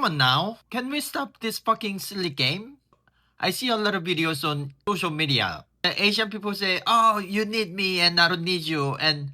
Come on now, can we stop this fucking silly game? I see a lot of videos on social media. Asian people say, oh, you need me and I don't need you. And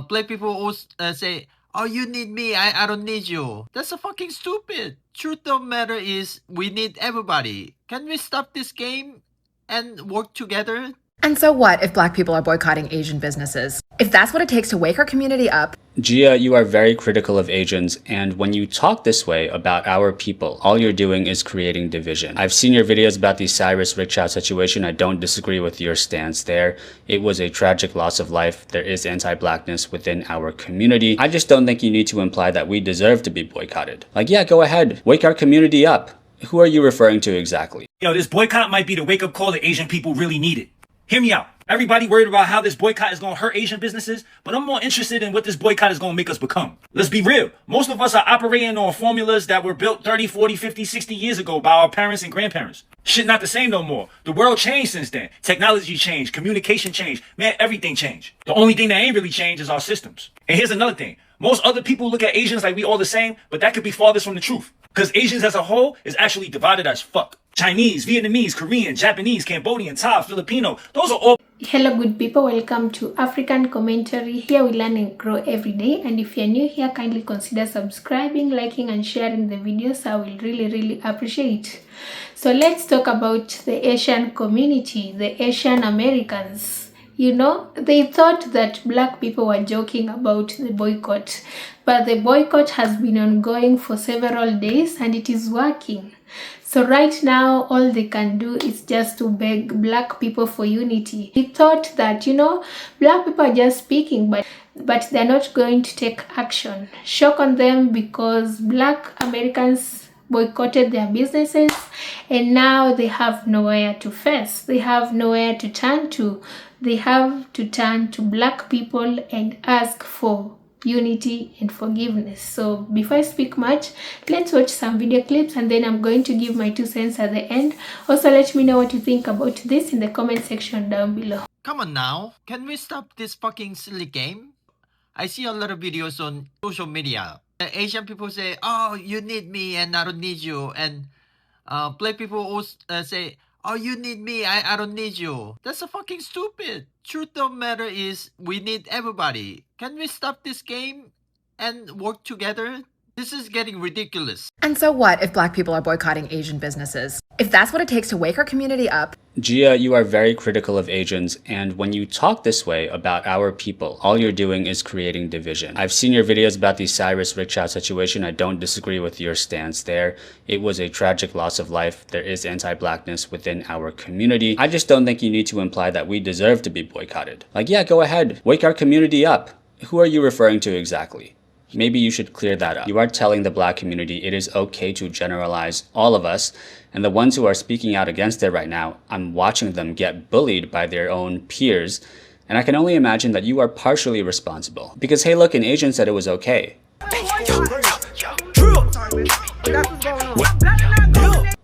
black people also say, oh, you need me, I don't need you. That's so fucking stupid. Truth of the matter is, we need everybody. Can we stop this game and work together? And so what if Black people are boycotting Asian businesses? If that's what it takes to wake our community up. Gia, you are very critical of Asians, and when you talk this way about our people, all you're doing is creating division. I've seen your videos about the Cyrus Rickshaw situation. I don't disagree with your stance there. It was a tragic loss of life. There is anti-Blackness within our community. I just don't think you need to imply that we deserve to be boycotted. Like, yeah, go ahead. Wake our community up. Who are you referring to exactly? Yo, this boycott might be the wake-up call that Asian people really needed. Hear me out. Everybody worried about how this boycott is going to hurt Asian businesses, but I'm more interested in what this boycott is going to make us become. Let's be real. Most of us are operating on formulas that were built 30, 40, 50, 60 years ago by our parents and grandparents. Shit not the same no more. The world changed since then. Technology changed. Communication changed. Man, everything changed. The only thing that ain't really changed is our systems. And here's another thing. Most other people look at Asians like we all the same, but that could be farthest from the truth. Because Asians as a whole is actually divided as fuck. Chinese, Vietnamese, Korean, Japanese, Cambodian, Thai, Filipino, those are all... Hello good people, welcome to African Commentary. Here we learn and grow every day, and if you're new here, kindly consider subscribing, liking and sharing the videos. I will really appreciate. So let's talk about the Asian community, the Asian Americans. You know, they thought that Black people were joking about the boycott, but the boycott has been ongoing for several days and it is working. So right now, all they can do is just to beg Black people for unity. They thought that, you know, Black people are just speaking, but they're not going to take action. Shock on them, because Black Americans boycotted their businesses and now they have nowhere to face. They have nowhere to turn to. They have to turn to Black people and ask for unity and forgiveness. So before I speak much, let's watch some video clips and then I'm going to give my 2 cents at the end. Also, let me know what you think about this in the comment section down below. Come on now, can we stop this fucking silly game? I see a lot of videos on social media. Asian people say, oh, you need me and I don't need you. And black people also say, oh, you need me, I don't need you. That's so fucking stupid. Truth of the matter is, we need everybody. Can we stop this game and work together? This is getting ridiculous. And so what if Black people are boycotting Asian businesses? If that's what it takes to wake our community up. Gia, you are very critical of Asians, and when you talk this way about our people, all you're doing is creating division. I've seen your videos about the Cyrus Rickshaw situation. I don't disagree with your stance there. It was a tragic loss of life. There is anti-Blackness within our community. I just don't think you need to imply that we deserve to be boycotted. Like, yeah, go ahead. Wake our community up. Who are you referring to exactly? Maybe you should clear that up. You are telling the Black community it is okay to generalize all of us, and the ones who are speaking out against it right now, I'm watching them get bullied by their own peers, and I can only imagine that you are partially responsible. Because hey look, an Asian said it was okay.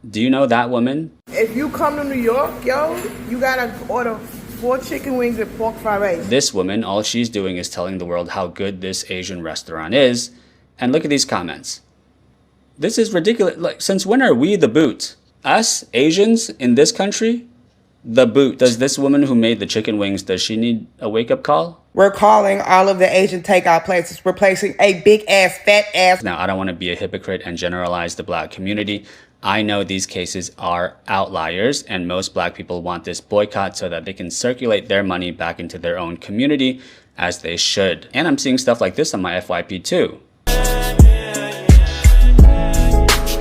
Do you know that woman? If you come to New York, yo, you gotta order 4 chicken wings and pork fried rice. This woman, all she's doing is telling the world how good this Asian restaurant is. And look at these comments. This is ridiculous. Like, since when are we the boot? Us, Asians, in this country? The boot. Does this woman who made the chicken wings, does she need a wake-up call? We're calling all of the Asian takeout places replacing a big-ass, fat-ass... Now, I don't want to be a hypocrite and generalize the Black community. I know these cases are outliers, and most Black people want this boycott so that they can circulate their money back into their own community, as they should. And I'm seeing stuff like this on my FYP too.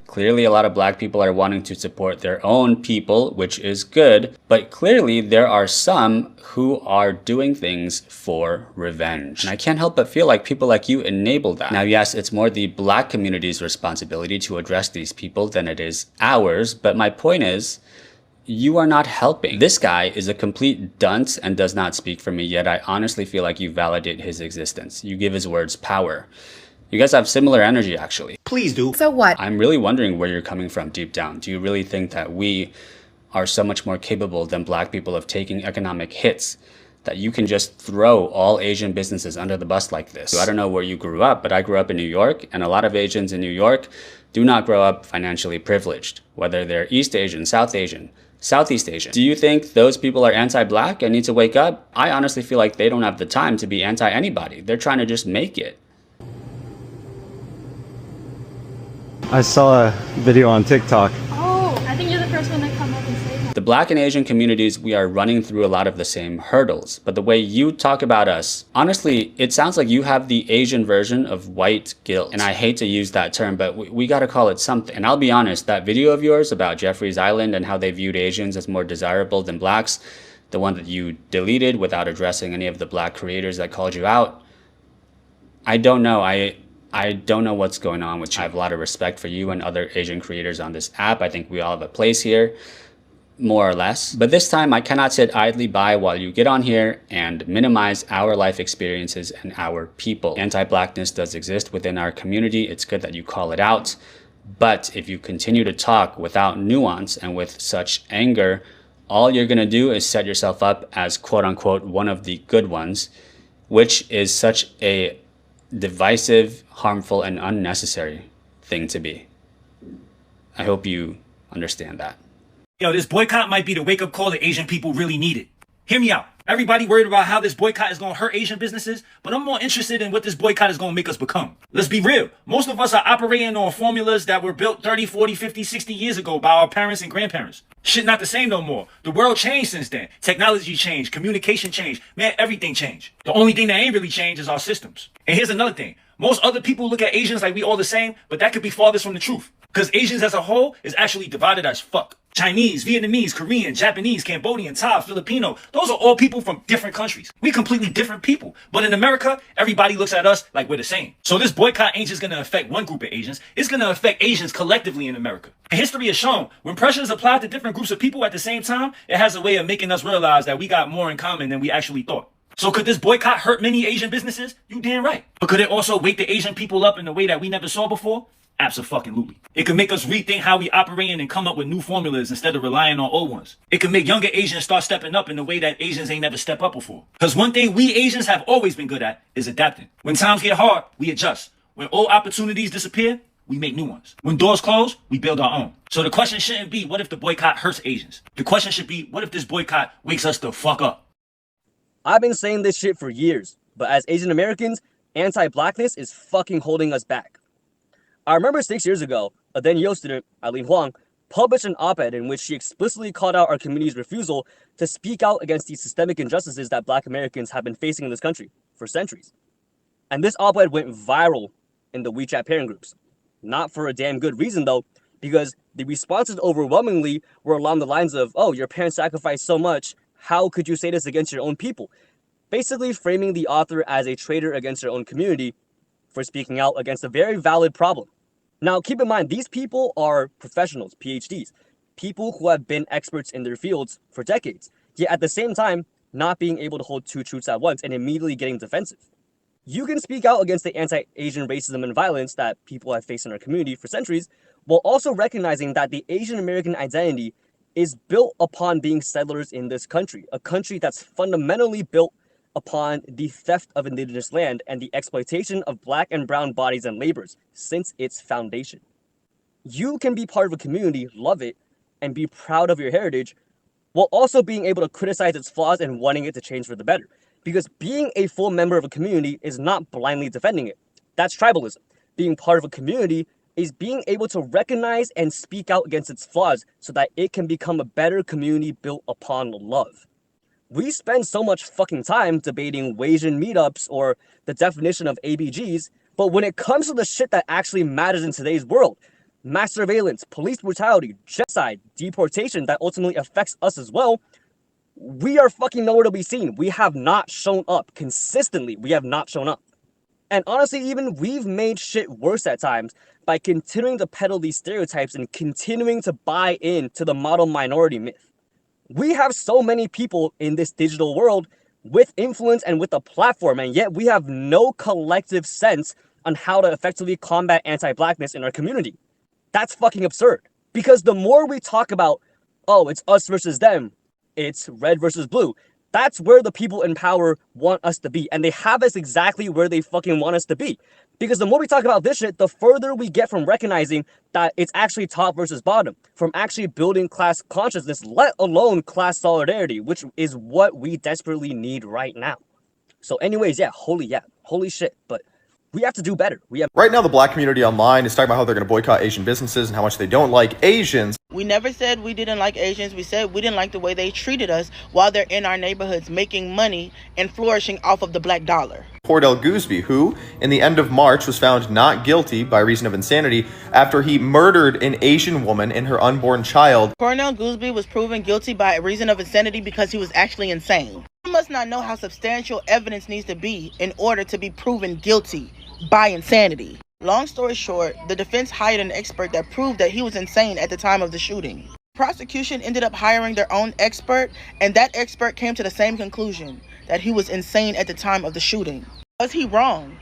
Clearly, a lot of Black people are wanting to support their own people, which is good, but clearly there are some who are doing things for revenge. And I can't help but feel like people like you enable that. Now, yes, it's more the Black community's responsibility to address these people than it is ours, but my point is, you are not helping. This guy is a complete dunce and does not speak for me, yet I honestly feel like you validate his existence. You give his words power. You guys have similar energy, actually. Please do. So what? I'm really wondering where you're coming from deep down. Do you really think that we are so much more capable than Black people of taking economic hits? that you can just throw all Asian businesses under the bus like this. I don't know where you grew up, but I grew up in New York, and a lot of Asians in New York do not grow up financially privileged, whether they're East Asian, South Asian, Southeast Asian. Do you think those people are anti-black and need to wake up? I honestly feel like they don't have the time to be anti-anybody. They're trying to just make it. I saw a video on TikTok. Oh, I think you're the first one to come up and say that. The Black and Asian communities, we are running through a lot of the same hurdles, but the way you talk about us, honestly, it sounds like you have the Asian version of white guilt. And I hate to use that term, but we gotta call it something. And I'll be honest, that video of yours about Jeffrey's Island and how they viewed Asians as more desirable than blacks, the one that you deleted without addressing any of the black creators that called you out, I don't know. I don't know what's going on with you. I have a lot of respect for you and other Asian creators on this app. I think we all have a place here, more or less. But this time, I cannot sit idly by while you get on here and minimize our life experiences and our people. Anti-blackness does exist within our community. It's good that you call it out. But if you continue to talk without nuance and with such anger, all you're gonna do is set yourself up as quote unquote one of the good ones, which is such a divisive, harmful, and unnecessary thing to be. I hope you understand that. Yo, this boycott might be the wake-up call that Asian people really needed. Hear me out. Everybody worried about how this boycott is going to hurt Asian businesses, but I'm more interested in what this boycott is going to make us become. Let's be real. Most of us are operating on formulas that were built 30, 40, 50, 60 years ago by our parents and grandparents. Shit not the same no more. The world changed since then. Technology changed. Communication changed. Man, everything changed. The only thing that ain't really changed is our systems. And here's another thing. Most other people look at Asians like we all the same, but that could be farthest from the truth. Because Asians as a whole is actually divided as fuck. Chinese, Vietnamese, Korean, Japanese, Cambodian, Thai, Filipino, those are all people from different countries. We completely different people. But in America, everybody looks at us like we're the same. So this boycott ain't just gonna affect one group of Asians, it's gonna affect Asians collectively in America. And history has shown, when pressure is applied to different groups of people at the same time, it has a way of making us realize that we got more in common than we actually thought. So could this boycott hurt many Asian businesses? You damn right. But could it also wake the Asian people up in a way that we never saw before? Abso-fucking-lutely. It could make us rethink how we operate and come up with new formulas instead of relying on old ones. It could make younger Asians start stepping up in a way that Asians ain't never stepped up before. Because one thing we Asians have always been good at is adapting. When times get hard, we adjust. When old opportunities disappear, we make new ones. When doors close, we build our own. So the question shouldn't be, what if the boycott hurts Asians? The question should be, what if this boycott wakes us the fuck up? I've been saying this shit for years, but as Asian Americans, anti-blackness is fucking holding us back. I remember 6 years ago, a then Yale student, Eileen Huang, published an op-ed in which she explicitly called out our community's refusal to speak out against the systemic injustices that Black Americans have been facing in this country for centuries. And this op-ed went viral in the WeChat parent groups. Not for a damn good reason though, because the responses overwhelmingly were along the lines of, oh, your parents sacrificed so much, how could you say this against your own people? Basically framing the author as a traitor against their own community for speaking out against a very valid problem. Now, keep in mind, these people are professionals, PhDs, people who have been experts in their fields for decades, yet at the same time, not being able to hold two truths at once and immediately getting defensive. You can speak out against the anti-Asian racism and violence that people have faced in our community for centuries, while also recognizing that the Asian American identity is built upon being settlers in this country, a country that's fundamentally built upon the theft of indigenous land and the exploitation of Black and brown bodies and labors since its foundation. You can be part of a community, love it, and be proud of your heritage, while also being able to criticize its flaws and wanting it to change for the better. Because being a full member of a community is not blindly defending it. That's tribalism. Being part of a community is being able to recognize and speak out against its flaws so that it can become a better community built upon love. We spend so much fucking time debating Wasian meetups or the definition of ABGs, but when it comes to the shit that actually matters in today's world, mass surveillance, police brutality, genocide, deportation that ultimately affects us as well, we are fucking nowhere to be seen. We have not shown up. Consistently, we have not shown up. And honestly, even we've made shit worse at times by continuing to peddle these stereotypes and continuing to buy into the model minority myth. We have so many people in this digital world with influence and with a platform, and yet we have no collective sense on how to effectively combat anti-blackness in our community. That's fucking absurd. Because the more we talk about, oh, it's us versus them, it's red versus blue, That's where the people in power want us to be. And they have us exactly where they fucking want us to be. Because the more we talk about this shit, the further we get from recognizing that it's actually top versus bottom, from actually building class consciousness, let alone class solidarity, which is what we desperately need right now. So anyways, holy shit. But we have to do better. Right now, the black community online is talking about how they're going to boycott Asian businesses and how much they don't like Asians. We never said we didn't like Asians. We said we didn't like the way they treated us while they're in our neighborhoods making money and flourishing off of the black dollar. Cordell Gooseby, who, in the end of March, was found not guilty by reason of insanity after he murdered an Asian woman and her unborn child. Cordell Gooseby was proven guilty by reason of insanity because he was actually insane. You must not know how substantial evidence needs to be in order to be proven guilty by insanity. Long story short, the defense hired an expert that proved that he was insane at the time of the shooting. Prosecution ended up hiring their own expert, and that expert came to the same conclusion, that he was insane at the time of the shooting. Was he wrong?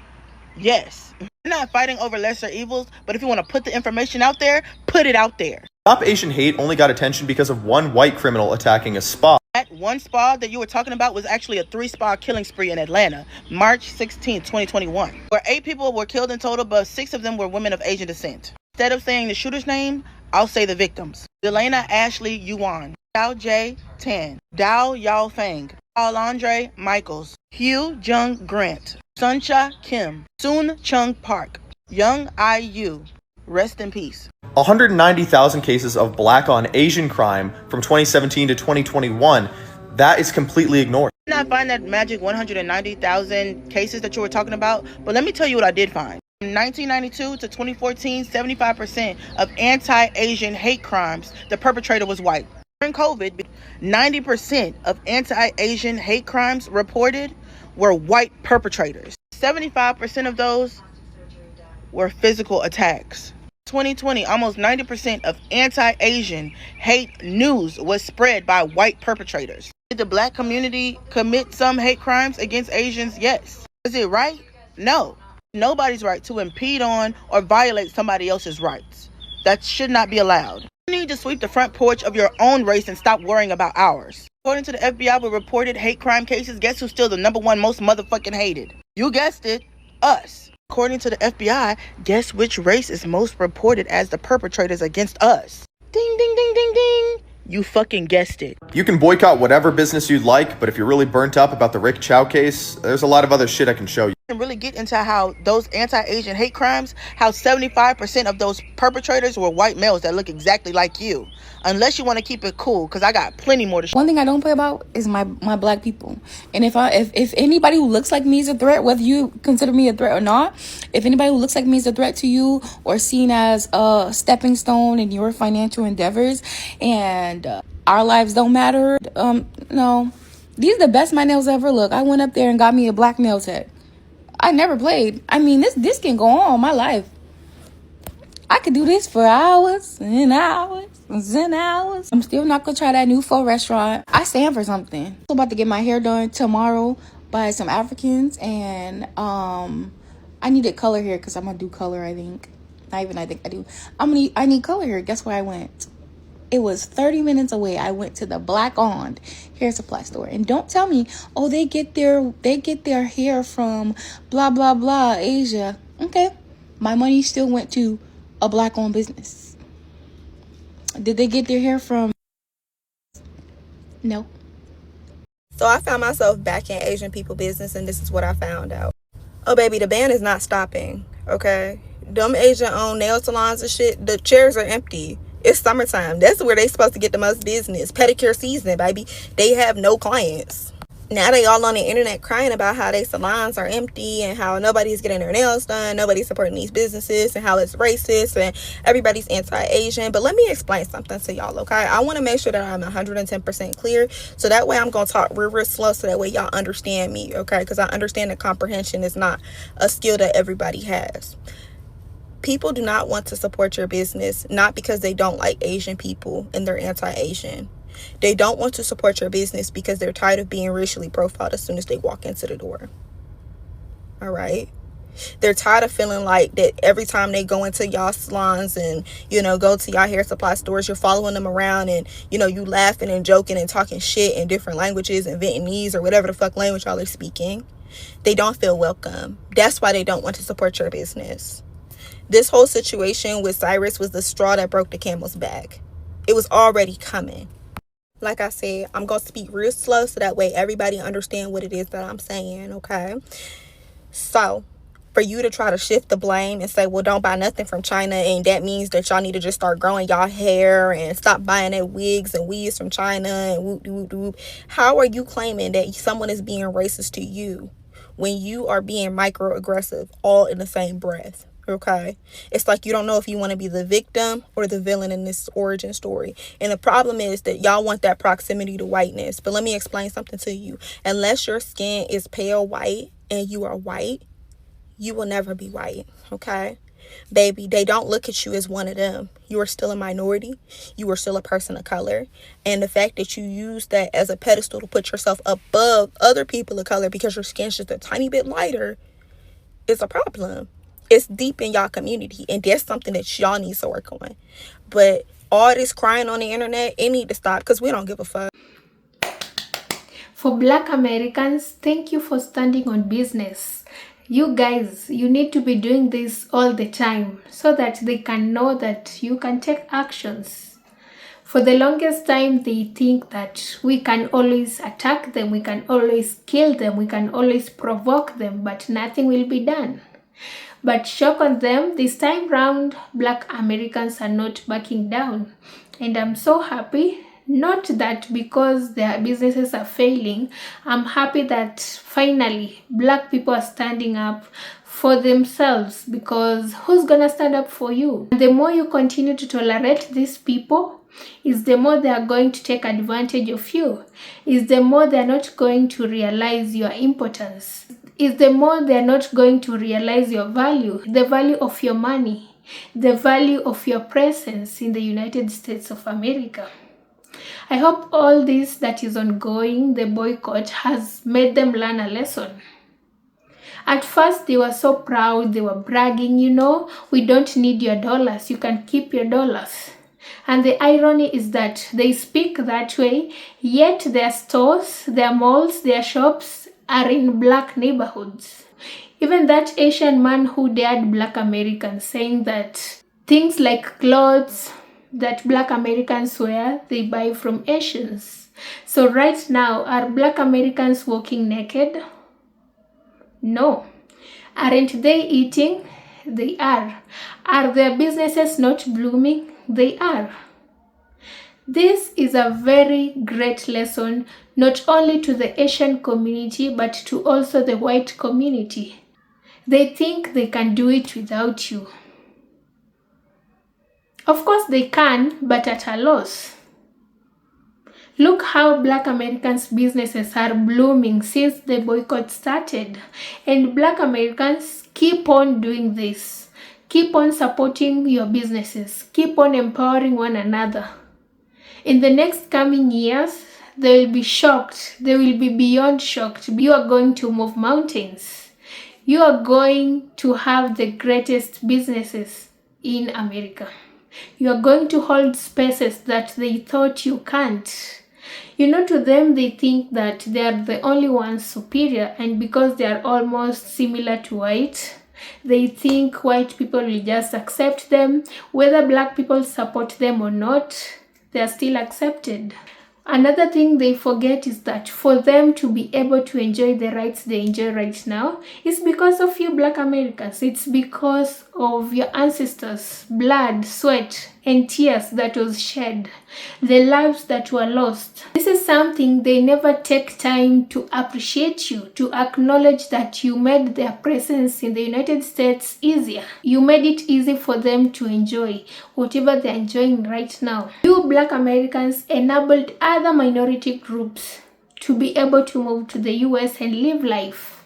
Yes. We're not fighting over lesser evils, but if you want to put the information out there, put it out there. Stop Asian Hate only got attention because of one white criminal attacking a spa. That one spa that you were talking about was actually a 3-spa killing spree in Atlanta, March 16, 2021, where 8 people were killed in total, but 6 of them were women of Asian descent. Instead of saying the shooter's name, I'll say the victims. Delana Ashley Yuan, Xiao J. Tan, Dao Yao Fang, Alondre Michaels, Hugh Jung Grant, Suncha Kim, Soon Chung Park, Young I.U. Rest in peace. 190,000 cases of black on Asian crime from 2017 to 2021. That is completely ignored. I did not find that magic 190,000 cases that you were talking about, but let me tell you what I did find. From 1992 to 2014, 75% of anti-Asian hate crimes, the perpetrator was white. During COVID, 90% of anti-Asian hate crimes reported were white perpetrators. 75% of those were physical attacks. 2020, almost 90% of anti-Asian hate news was spread by white perpetrators. Did the black community commit some hate crimes against Asians? Yes. Is it right? No. Nobody's right to impede on or violate somebody else's rights. That should not be allowed. You need to sweep the front porch of your own race and stop worrying about ours. According to the FBI, with reported hate crime cases, guess who's still the #1 most motherfucking hated? You guessed it, us. According to the FBI, guess which race is most reported as the perpetrators against us? Ding, ding, ding, ding, ding. You fucking guessed it. You can boycott whatever business you'd like, but if you're really burnt up about the Rick Chow case, there's a lot of other shit I can show you. And really get into how those anti-Asian hate crimes, how 75% of those perpetrators were white males that look exactly like you. Unless you want to keep it cool, because I got plenty more to show. One thing I don't play about is my black people. And if anybody who looks like me is a threat, whether you consider me a threat or not, if anybody who looks like me is a threat to you or seen as a stepping stone in your financial endeavors and our lives don't matter, no. These are the best my nails ever look. I went up there and got me a black nail tech. I never played. I mean, this can go on my life. I could do this for hours and hours and hours. I'm still not gonna try that new pho restaurant. I stand for something. I'm about to get my hair done tomorrow by some Africans, and I needed color hair because I'm gonna do color. I think I do. I need color hair. Guess where I went? It was 30 minutes away. I went to the Black Owned hair supply store. And don't tell me, oh, they get their hair from blah, blah, blah, Asia. Okay. My money still went to a black owned business. Did they get their hair from? No. So I found myself back in Asian people business, and this is what I found out. Oh, baby, the ban is not stopping, okay? Them Asian-owned nail salons and shit, the chairs are empty. It's summertime. That's where they supposed to get the most business. Pedicure season, baby. They have no clients. Now they all on the internet crying about how their salons are empty and how nobody's getting their nails done, nobody's supporting these businesses, and how it's racist and everybody's anti-Asian. But let me explain something to y'all, okay? I want to make sure that I'm 110% clear, so that way I'm going to talk real slow so that way y'all understand me, okay? Because I understand that comprehension is not a skill that everybody has. People do not want to support your business, not because they don't like Asian people and they're anti-Asian. They don't want to support your business because they're tired of being racially profiled as soon as they walk into the door. All right? They're tired of feeling like that every time they go into y'all salons and, you know, go to y'all hair supply stores, you're following them around and, you know, you laughing and joking and talking shit in different languages and Vietnamese or whatever the fuck language y'all are speaking. They don't feel welcome. That's why they don't want to support your business. This whole situation with Cyrus was the straw that broke the camel's back. It was already coming. Like I said, I'm going to speak real slow so that way everybody understand what it is that I'm saying, okay? So, for you to try to shift the blame and say, well, don't buy nothing from China, and that means that y'all need to just start growing y'all hair and stop buying that wigs and weaves from China and whoop, whoop, whoop. How are you claiming that someone is being racist to you when you are being microaggressive all in the same breath? Okay, it's like you don't know if you want to be the victim or the villain in this origin story. And the problem is that y'all want that proximity to whiteness. But let me explain something to you. Unless your skin is pale white and you are white, you will never be white. Okay, baby, they don't look at you as one of them. You are still a minority. You are still a person of color. And the fact that you use that as a pedestal to put yourself above other people of color because your skin's just a tiny bit lighter is a problem. It's deep in y'all community, and that's something that y'all need to work on. But all this crying on the internet, it need to stop because we don't give a fuck. For Black Americans, thank you for standing on business. You guys, you need to be doing this all the time so that they can know that you can take actions. For the longest time, they think that we can always attack them, we can always kill them, we can always provoke them, but nothing will be done. But shock on them, this time round, Black Americans are not backing down. And I'm so happy, not that because their businesses are failing, I'm happy that finally Black people are standing up for themselves, because who's gonna stand up for you? And the more you continue to tolerate these people, is the more they are going to take advantage of you, is the more they are not going to realize your importance, is the more they are not going to realize your value, the value of your money, the value of your presence in the United States of America. I hope all this that is ongoing, the boycott, has made them learn a lesson. At first, they were so proud, they were bragging, you know, we don't need your dollars, you can keep your dollars. And the irony is that they speak that way, yet their stores, their malls, their shops are in Black neighborhoods. Even that Asian man who dared Black Americans, saying that things like clothes that Black Americans wear, they buy from Asians. So right now, are Black Americans walking naked? No. Aren't they eating? They are. Are their businesses not blooming? They are. This is a very great lesson, not only to the Asian community, but to also the white community. They think they can do it without you. Of course they can, but at a loss. Look how Black Americans' businesses are blooming since the boycott started. And Black Americans, keep on doing this. Keep on supporting your businesses. Keep on empowering one another. In the next coming years, they will be shocked. They will be beyond shocked. You are going to move mountains. You are going to have the greatest businesses in America. You are going to hold spaces that they thought you can't. You know, to them, they think that they are the only ones superior, and because they are almost similar to white, they think white people will just accept them. Whether Black people support them or not, they are still accepted. Another thing they forget is that for them to be able to enjoy the rights they enjoy right now is because of you Black Americans. It's because of your ancestors' blood, sweat, and tears that was shed, the lives that were lost. This is something they never take time to appreciate you, to acknowledge that you made their presence in the United States easier. You made it easy for them to enjoy whatever they're enjoying right now. You Black Americans enabled other minority groups to be able to move to the US and live life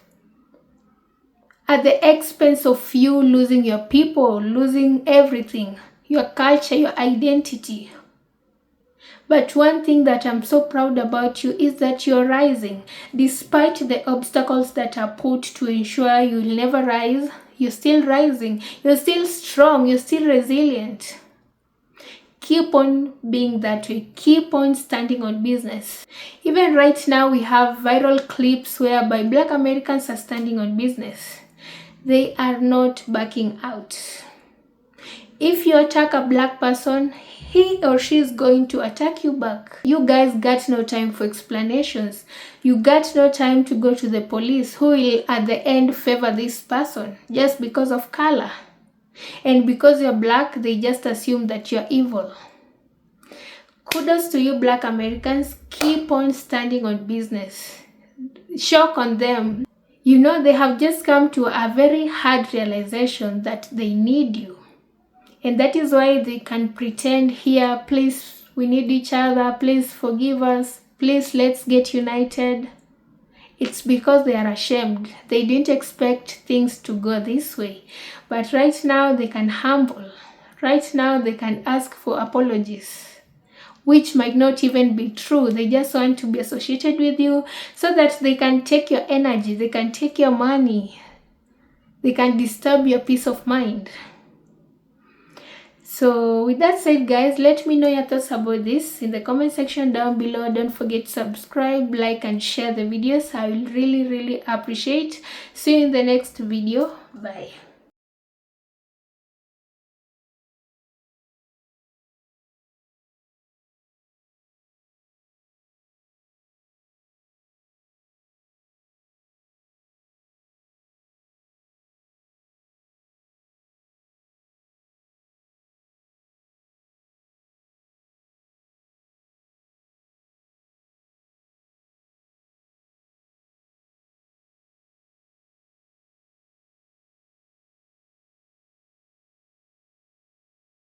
at the expense of you losing your people, losing everything, your culture, your identity. But one thing that I'm so proud about you is that you're rising. Despite the obstacles that are put to ensure you'll never rise, You're still rising. You're still strong. You're still resilient. Keep on being that way. Keep on standing on business. Even right now, we have viral clips whereby Black Americans are standing on business. They are not backing out. If you attack a black person, he or she is going to attack you back. You guys got no time for explanations. You got no time to go to the police who will at the end favor this person just because of color. And because you're black, they just assume that you're evil. Kudos to you, Black Americans. Keep on standing on business. Shock on them. You know, they have just come to a very hard realization that they need you. And that is why they can pretend here, please, we need each other, please forgive us, please, let's get united. It's because they are ashamed. They didn't expect things to go this way. But right now they can humble. Right now they can ask for apologies, which might not even be true. They just want to be associated with you so that they can take your energy, they can take your money, they can disturb your peace of mind. So with that said, guys, let me know your thoughts about this in the comment section down below. Don't forget to subscribe, like, and share the videos. I will really appreciate. See you in the next video. Bye.